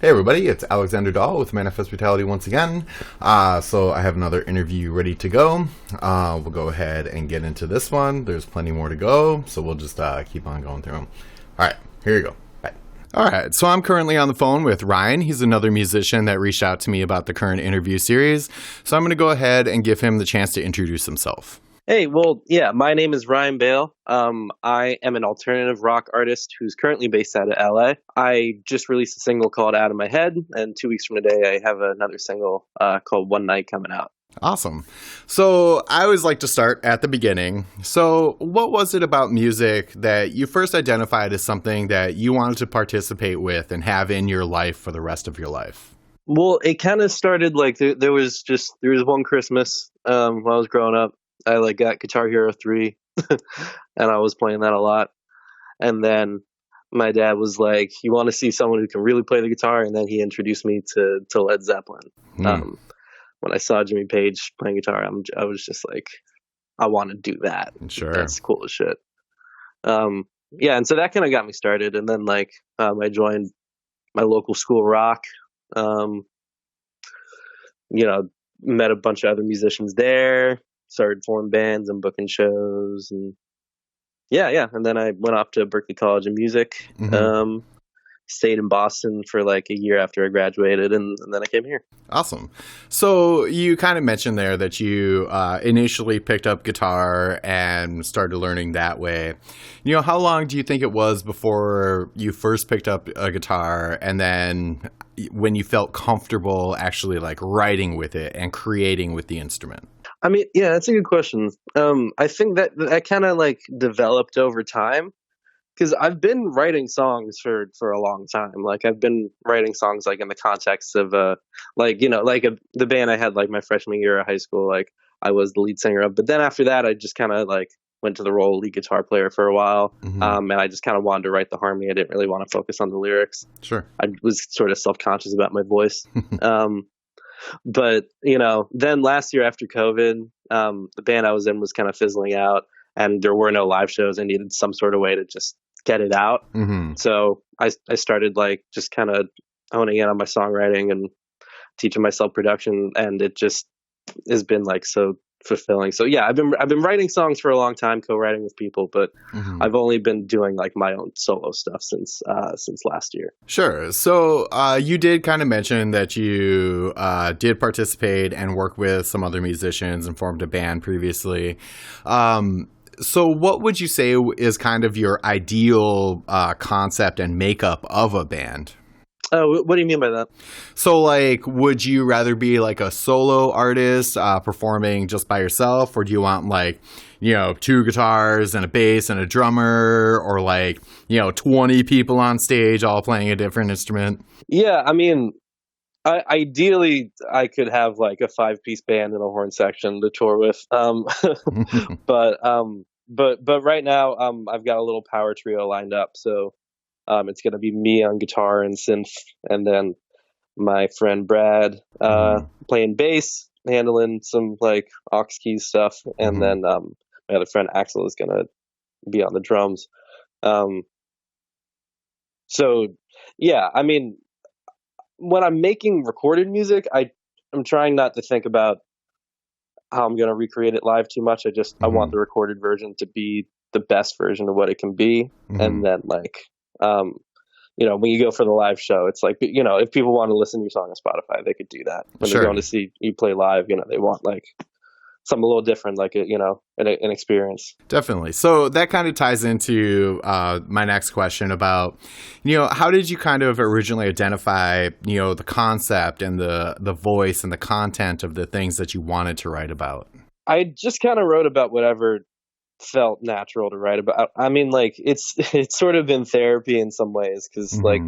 Hey everybody, it's Alexander Dahl with Manifest Brutality once again. So I have another interview ready to go. We'll go ahead and get into this one. There's plenty more to go, so we'll just keep on going through them. All right, here you go. Bye. All right, so I'm currently on the phone with Ryan. He's another musician that reached out to me about the current interview series. So I'm going to go ahead and give him the chance to introduce himself. Hey, well, yeah, my name is Ryan Bale. I am an alternative rock artist who's currently based out of LA. I just released a single called Out of My Head, and 2 weeks from today, I have another single called One Night coming out. Awesome. So I always like to start at the beginning. So what was it about music that you first identified as something that you wanted to participate with and have in your life for the rest of your life? Well, it kind of started like there was one Christmas when I was growing up. I got Guitar Hero 3 and I was playing that a lot. And then my dad was like, "You want to see someone who can really play the guitar?" And then he introduced me to Led Zeppelin. When I saw Jimmy Page playing guitar, I was just like, I want to do that. Sure. That's cool as shit. Yeah, and so that kind of got me started. And then I joined my local school rock. Met a bunch of other musicians there. Started forming bands and booking shows, and yeah. And then I went off to Berklee College of Music. Stayed in Boston for like a year after I graduated, and then I came here. Awesome. So you kind of mentioned there that you initially picked up guitar and started learning that way. You know, how long do you think it was before you first picked up a guitar, and then when you felt comfortable actually like writing with it and creating with the instrument? I mean, yeah, that's a good question. I think that kind of like developed over time. Because I've been writing songs for a long time. Like I've been writing songs like in the context of the band I had like my freshman year of high school. Like I was the lead singer of. But then after that, I just kind of like went to the role of lead guitar player for a while. And I just kind of wanted to write the harmony. I didn't really want to focus on the lyrics. Sure. I was sort of self-conscious about my voice. But then last year after COVID, the band I was in was kind of fizzling out. And there were no live shows. I needed some sort of way to just get it out. So I started like just kind of honing in on my songwriting and teaching myself production, and it just has been like so fulfilling. So yeah, I've been writing songs for a long time, co-writing with people, but I've only been doing like my own solo stuff since last year. Sure. So you did kind of mention that you did participate and work with some other musicians and formed a band previously. So what would you say is kind of your ideal concept and makeup of a band? What do you mean by that? So, like, would you rather be like a solo artist performing just by yourself, or do you want like, 2 guitars and a bass and a drummer, or like, 20 people on stage all playing a different instrument? Yeah, I mean, ideally, I could have like a 5-piece band and a horn section to tour with. But right now, I've got a little power trio lined up, so. It's going to be me on guitar and synth, and then my friend Brad playing bass, handling some like aux keys stuff, and then my other friend Axel is going to be on the drums. So yeah, I mean, when I'm making recorded music, I'm trying not to think about how I'm going to recreate it live too much. I want the recorded version to be the best version of what it can be, and then like. When you go for the live show, it's like, if people want to listen to your song on Spotify, they could do that. When they're going to see you play live, they want like something a little different, like an experience. Definitely. So that kind of ties into my next question about, how did you kind of originally identify, the concept and the voice and the content of the things that you wanted to write about? I just kind of wrote about whatever felt natural to write about. I mean, like it's sort of been therapy in some ways, because like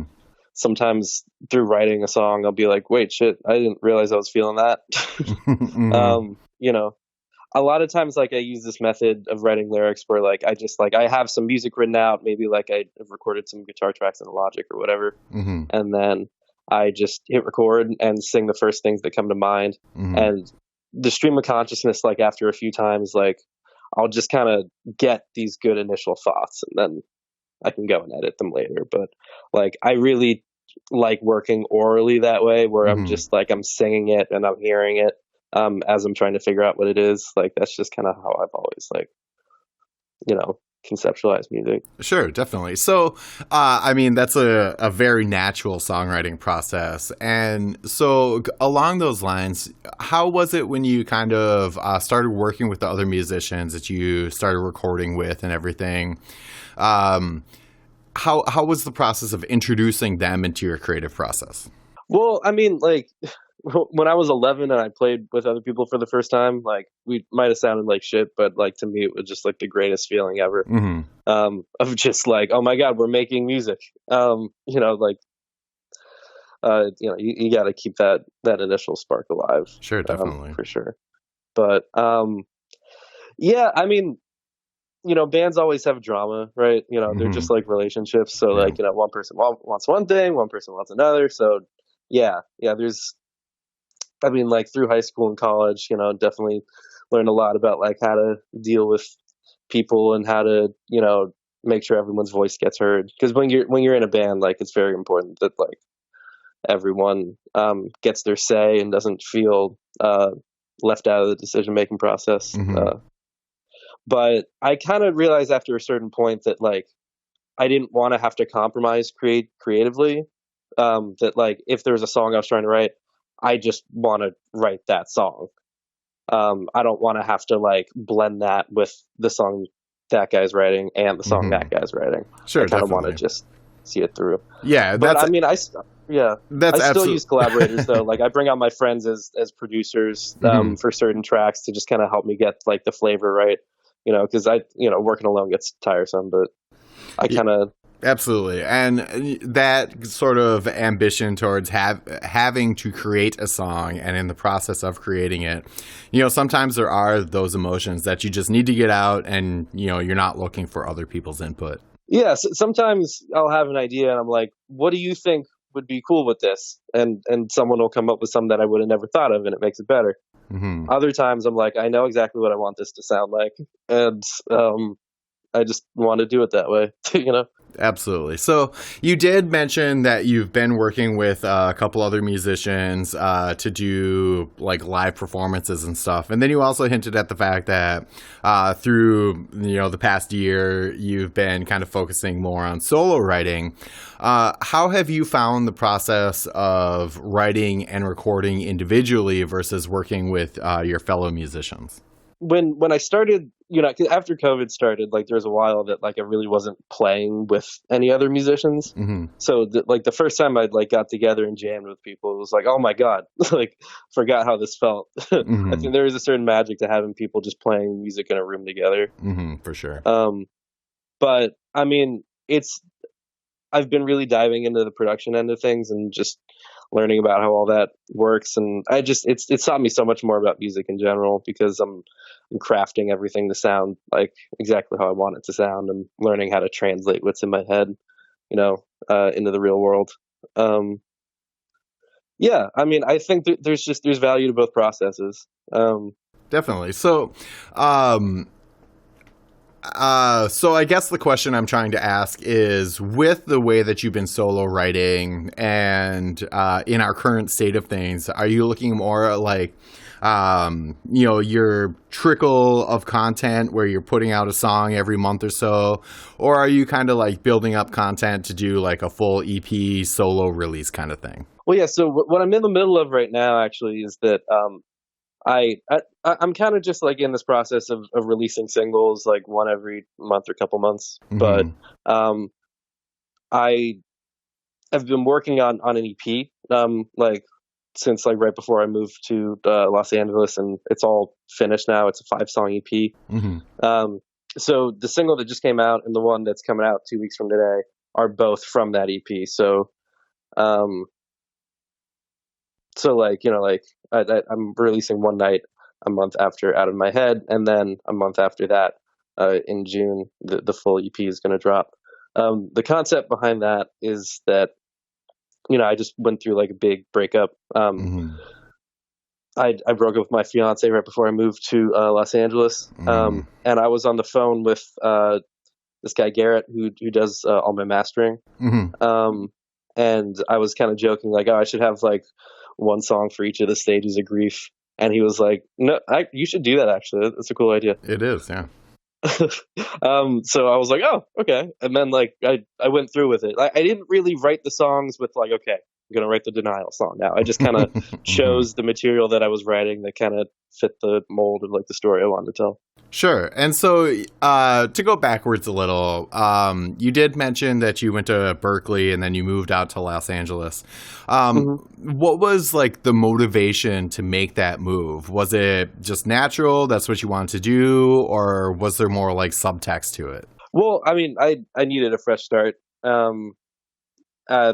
sometimes through writing a song I'll be like, wait, shit, I didn't realize I was feeling that. A lot of times like I use this method of writing lyrics where like I just like I have some music written out, maybe like I have recorded some guitar tracks in Logic or whatever, and then I just hit record and sing the first things that come to mind, and the stream of consciousness, like after a few times, like I'll just kind of get these good initial thoughts, and then I can go and edit them later. But like I really like working orally that way, where I'm Hmm. just like I'm singing it and I'm hearing it as I'm trying to figure out what it is. Like that's just kind of how I've always like conceptualized music. Sure, definitely. So, I mean, that's a very natural songwriting process. And so, along those lines, how was it when you kind of started working with the other musicians that you started recording with and everything? Um, how was the process of introducing them into your creative process? Well, I mean, like when I was 11 and I played with other people for the first time, like we might have sounded like shit, but like to me, it was just like the greatest feeling ever. Hmm. Of just like, oh my God, we're making music. Like, you got to keep that initial spark alive, Sure, definitely. for sure. But yeah, I mean, bands always have drama, right? They're Hmm. just like relationships. So Yeah. like, one person wants one thing, one person wants another. So yeah, I mean, like through high school and college, definitely learned a lot about like how to deal with people and how to, make sure everyone's voice gets heard. Because when you're in a band, like it's very important that like everyone gets their say and doesn't feel left out of the decision making process. Hmm. But I kind of realized after a certain point that like I didn't want to have to compromise creatively. That like if there was a song I was trying to write, I just want to write that song. I don't want to have to like blend that with the song that guy's writing and the song Hmm. that guy's writing. I Sure, kind of want to definitely. just see it through. Yeah, But I mean, yeah, I that's still use absolutely. collaborators though. Like I bring out my friends as producers for certain tracks to just kind of help me get like the flavor right. Because working alone gets tiresome, but I kind of Absolutely. And that sort of ambition towards having to create a song and in the process of creating it, sometimes there are those emotions that you just need to get out and, you're not looking for other people's input. yeah. Sometimes I'll have an idea and I'm like, what do you think would be cool with this? And someone will come up with something that I would have never thought of, and it makes it better. Hmm. Other times I'm like, I know exactly what I want this to sound like, and I just want to do it that way. Absolutely. So you did mention that you've been working with a couple other musicians to do like live performances and stuff, and then you also hinted at the fact that through the past year you've been kind of focusing more on solo writing. How have you found the process of writing and recording individually versus working with your fellow musicians? When I started, 'cause after COVID started, like there was a while that like I really wasn't playing with any other musicians. Hmm. So like the first time I like got together and jammed with people, it was like, oh my God, like forgot how this felt. I Hmm. think there is a certain magic to having people just playing music in a room together. Hmm. For sure. Um, but I mean, I've been really diving into the production end of things and just learning about how all that works. And it's taught me so much more about music in general because I'm crafting everything to sound like exactly how I want it to sound and learning how to translate what's in my head, into the real world. Um, yeah, I mean, I think there's value to both processes. Definitely. Um, so I guess the question I'm trying to ask is, with the way that you've been solo writing and in our current state of things, are you looking more like, your trickle of content where you're putting out a song every month or so, or are you kind of like building up content to do like a full EP solo release kind of thing? Well, yeah. So what I'm in the middle of right now actually is that I'm kind of just like in this process of releasing singles like one every month or couple months. But Hmm. um, I have been working on an EP like since like right before I moved to Los Angeles, and it's all finished now. It's a 5-song EP. Hmm. Um, so the single that just came out and the one that's coming out 2 weeks from today are both from that EP. Um, so like like I'm releasing one night a month after Out of My Head, and then a month after that, in June, the full EP is going to drop. The concept behind that is that I just went through like a big breakup. Hmm. I broke up with my fiance right before I moved to Los Angeles, Hmm. and I was on the phone with this guy Garrett who does all my mastering. Hmm. Um, and I was kind of joking like, oh, I should have like one song for each of the stages of grief. And he was like, no, you should do that. Actually, that's a cool idea. It is, yeah. So I was like, oh, okay. And then like I went through with it. I didn't really write the songs with like, okay, I'm gonna write the denial song now. I just kind of Mhm. chose the material that I was writing that kind of fit the mold of like the story I wanted to tell. Sure. And so, to go backwards a little, you did mention that you went to Berkeley and then you moved out to Los Angeles. Hmm. What was like the motivation to make that move? Was it just natural? That's what you wanted to do, or was there more like subtext to it? Well, I mean, I needed a fresh start. Um,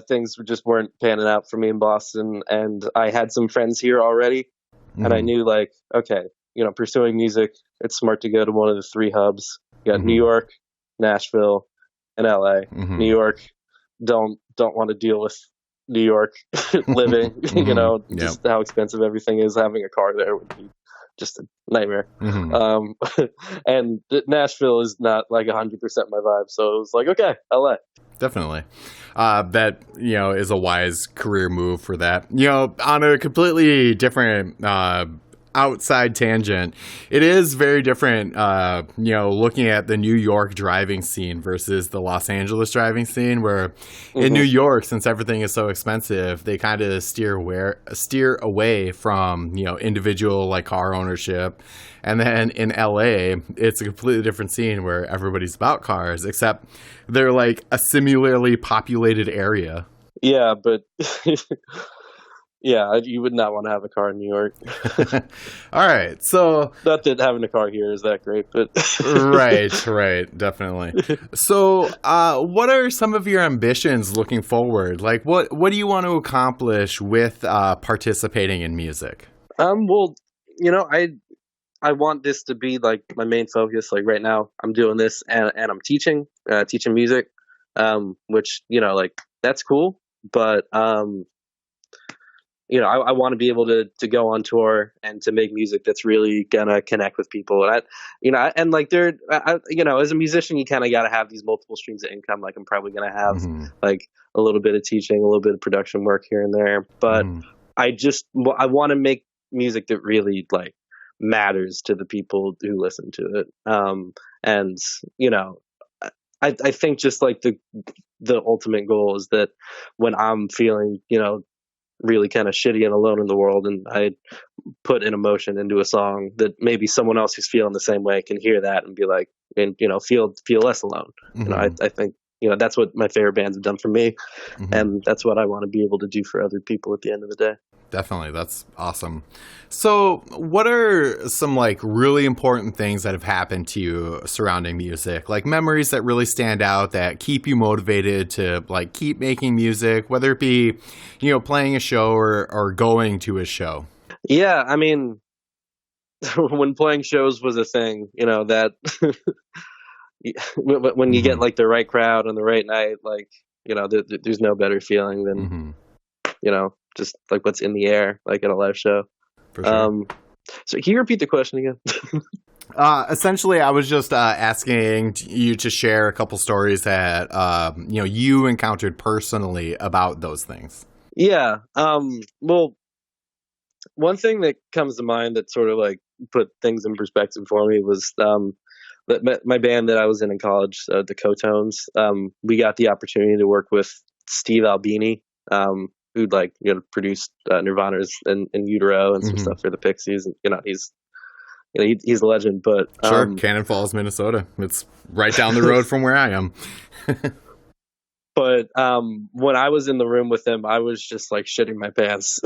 Things just weren't panning out for me in Boston, and I had some friends here already, and I Hmm. knew like, okay, pursuing music, it's smart to go to one of the three hubs. You got New Hmm. York, Nashville, and LA. New Hmm. York, don't want to deal with New York living, Hmm. Yeah. just how expensive everything is. Having a car there would be just a nightmare. Hmm. Um, and Nashville is not like 100% my vibe, so it was like, okay, LA. Definitely. That, is a wise career move for that. On a completely different outside tangent, it is very different, looking at the New York driving scene versus the Los Angeles driving scene, where in New Hmm. York, since everything is so expensive, they kind of steer away from, individual like car ownership. And then in LA, it's a completely different scene where everybody's about cars, except they're like a similarly populated area. Yeah, but yeah, you would not want to have a car in New York. All right. So, Not that having a car here is that great, but right, definitely. So, what are some of your ambitions looking forward? Like, what do you want to accomplish with participating in music? well, I want this to be like my main focus. Like right now, I'm doing this and I'm teaching music, which like that's cool, but I want to be able to go on tour and to make music that's really gonna connect with people. And and like as a musician, you kind of got to have these multiple streams of income. Like I'm probably gonna have Hmm. like a little bit of teaching, a little bit of production work here and there, but Hmm. I want to make music that really like matters to the people who listen to it. And you know, I think just like the ultimate goal is that when I'm feeling really kind of shitty and alone in the world, and I put an emotion into a song that maybe someone else who's feeling the same way can hear that and be like, and feel less alone. Hmm. I think that's what my favorite bands have done for me, Hmm. and that's what I want to be able to do for other people at the end of the day. Definitely. That's awesome. So, what are some like really important things that have happened to you surrounding music? Like memories that really stand out that keep you motivated to like keep making music, whether it be, playing a show or going to a show? Yeah, I mean, when playing shows was a thing, that when you get Hmm. like the right crowd on the right night, like there's no better feeling than Hmm. just like what's in the air, like at a live show. For sure. Um, so can you repeat the question again? Essentially, I was just asking you to share a couple stories that you encountered personally about those things. Yeah. Well, one thing that comes to mind that sort of like put things in perspective for me was that my band that I was in college, the Cotones. We got the opportunity to work with Steve Albini, who'd like produced Nirvana's and Utero and some Hmm. stuff for the Pixies. And he's a legend. But Sure, Cannon Falls, Minnesota. It's right down the road from where I am. when I was in the room with him, I was just like shitting my pants.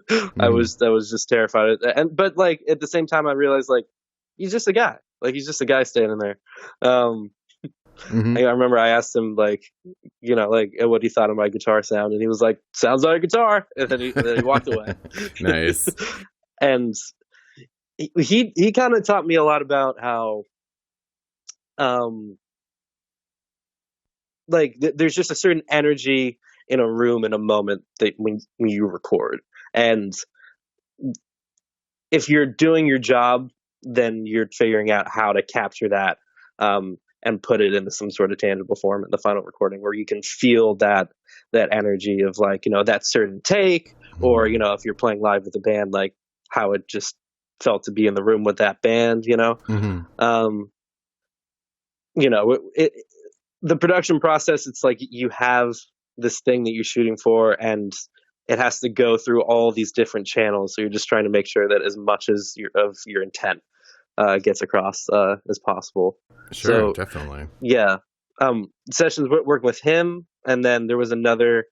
Hmm. I was just terrified, but like at the same time, I realized like he's just a guy. Like he's just a guy standing there. Um, Hmm. I remember I asked him like like what he thought of my guitar sound, and he was like, "Sounds like a guitar," and then he walked away. Nice. And he kind of taught me a lot about how um like there's just a certain energy in a room in a moment that when you record, and if you're doing your job, then you're figuring out how to capture that, and put it into some sort of tangible form in the final recording where you can feel that that energy of like, that certain take, or, Mhm. if you're playing live with a band, like how it just felt to be in the room with that band. Mhm. Um, the production process, it's like you have this thing that you're shooting for, and it has to go through all these different channels. So you're just trying to make sure that as much as your intent gets across as possible. Sure, So definitely. yeah, sessions work with him, and then there was another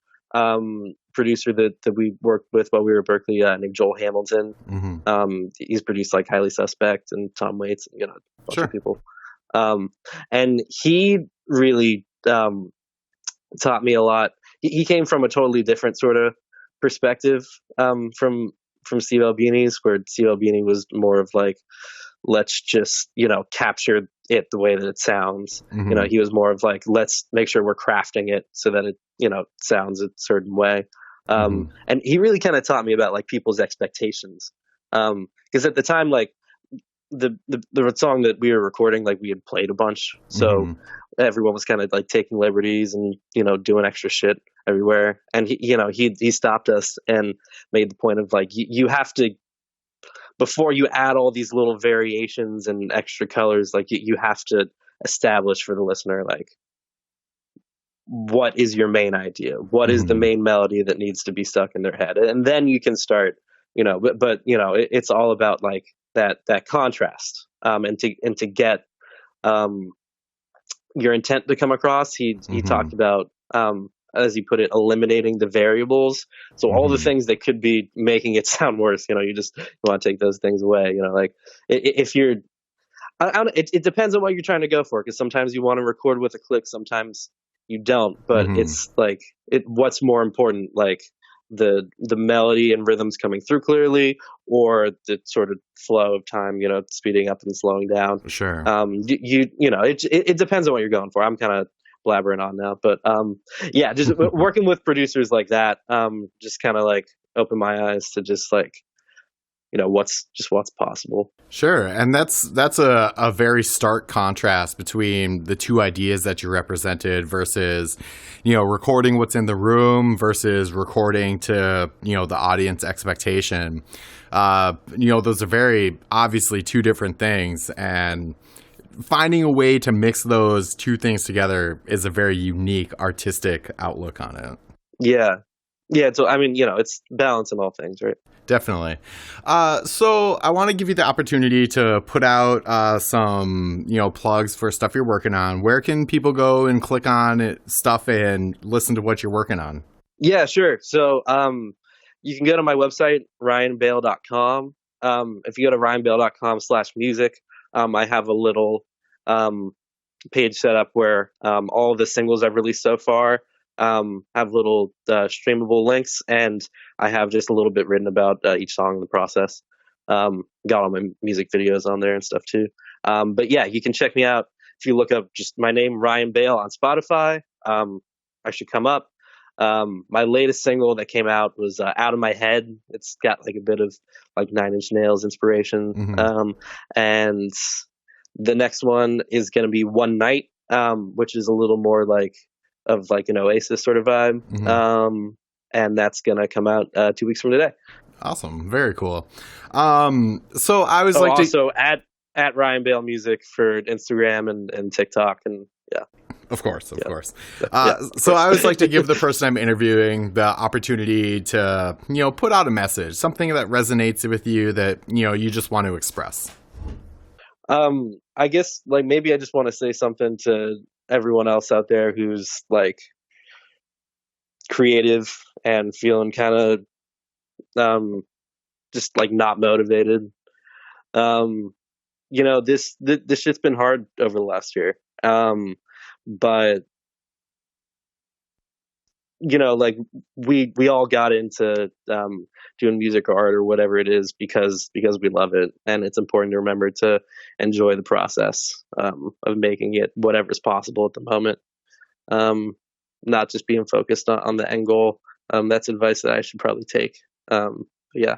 producer that we worked with while we were at Berkeley, named Joel Hamilton. Mhm. He's produced like Highly Suspect and Tom Waits, a bunch of Sure. people. Um, and he really taught me a lot. He came from a totally different sort of perspective from Steve Albini's, where Steve Albini was more of like, let's just capture it the way that it sounds. Mhm. He was more of like, let's make sure we're crafting it so that it sounds a certain way. Mhm. And he really kind of taught me about like people's expectations, because at the time, like the song that we were recording, like we had played a bunch, so Mhm. everyone was kind of like taking liberties and doing extra shit everywhere. And he stopped us and made the point of like, you have to, before you add all these little variations and extra colors, like you have to establish for the listener, like, what is your main idea, what is the Mhm. main melody that needs to be stuck in their head, and then you can start. But it's all about like that contrast, and to get um your intent to come across. He talked Mhm. about, as he put it, eliminating the variables. So all the Mhm. things that could be making it sound worse, you want to take those things away. Like, if you're, it depends on what you're trying to go for, because sometimes you want to record with a click, sometimes you don't. But Mhm. it's like, what's more important, like the melody and rhythms coming through clearly, or the sort of flow of time, speeding up and slowing down. Sure. It depends on what you're going for. I'm kind of blabbering on now, but yeah, just working with producers like that, just kind of like opened my eyes to just like, what's possible. Sure, and that's a very stark contrast between the two ideas that you represented versus, recording what's in the room versus recording to, the audience expectation. Those are very obviously two different things, and finding a way to mix those two things together is a very unique artistic outlook on it. Yeah, yeah. So I mean, it's balance in all things, right? Definitely. So I want to give you the opportunity to put out some, plugs for stuff you're working on. Where can people go and click on stuff and listen to what you're working on? Yeah, sure. So you can go to my website, ryanbale.com. If you go to ryanbale.com/music, I have a little um, page set up where all the singles I've released so far have little streamable links, and I have just a little bit written about each song in the process. Got all my music videos on there and stuff too. But yeah, you can check me out if you look up just my name, Ryan Bale, on Spotify. I should come up. My latest single that came out was "Out of My Head." It's got like a bit of like Nine Inch Nails inspiration, Mm-hmm. and the next one is going to be "One Night," which is a little more like of like an Oasis sort of vibe, Mm-hmm. and that's going to come out 2 weeks from today. Awesome. Very cool. So I always Oh, like to, also at Ryan Bale Music for Instagram and TikTok, and yeah, of course, of yeah, course. yeah, of So I course. always like to give the person I'm interviewing the opportunity to, put out a message, something that resonates with you that, you just want to express. I guess like maybe I just want to say something to everyone else out there who's like creative and feeling kind of um just like not motivated. Um this shit's been hard over the last year. But like we all got into doing music or art or whatever it is because we love it, and it's important to remember to enjoy the process of making it whatever's possible at the moment, um not just being focused on the end goal. That's advice that I should probably take. Yeah.